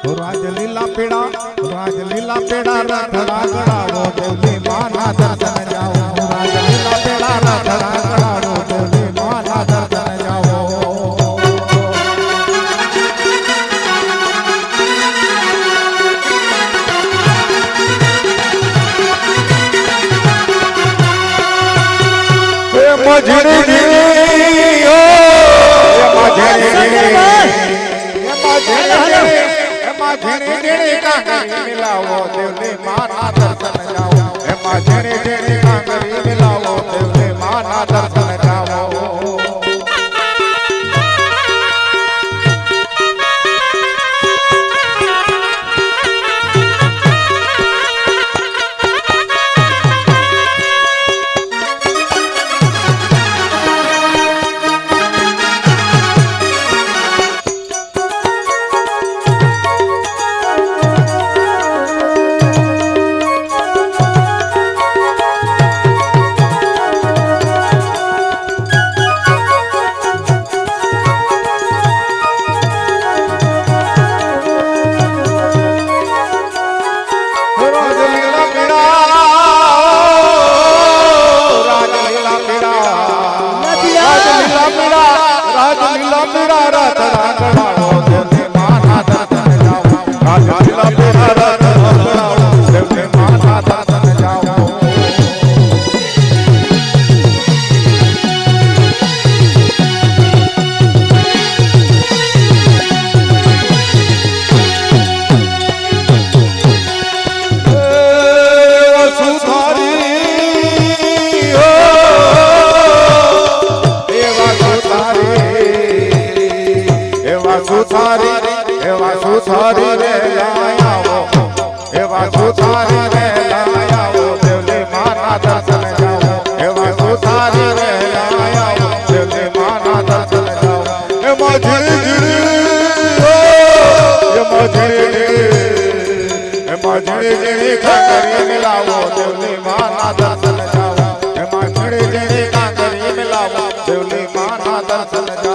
રાજ લીલા પેડા રથડા ગળાવો દેવની માના દર્શન જાઓ રાજ લીલા પેડા રથડા ગળાવો દેવની માના દર્શન જાઓ મિલાવો દેવની માના દર્શન જાઓ એમાં ઝીણી ઝીણી કાંકરી મિલાવો દેવની માના દર્શન જાઓ સુથારી રે લાયાવો એવા સુથારી રે લાયાવો દેવની માના દર્શન જાઓ એવા સુથારી રે લાયાવો દેવની માના દર્શન જાઓ એમાં ઝીણી ઝીણી કાંકરી મિલાવો દેવની માના દર્શન જાઓ એમાં ઝીણી ઝીણી કાંકરી મિલાવો દેવની માના દર્શન જાઓ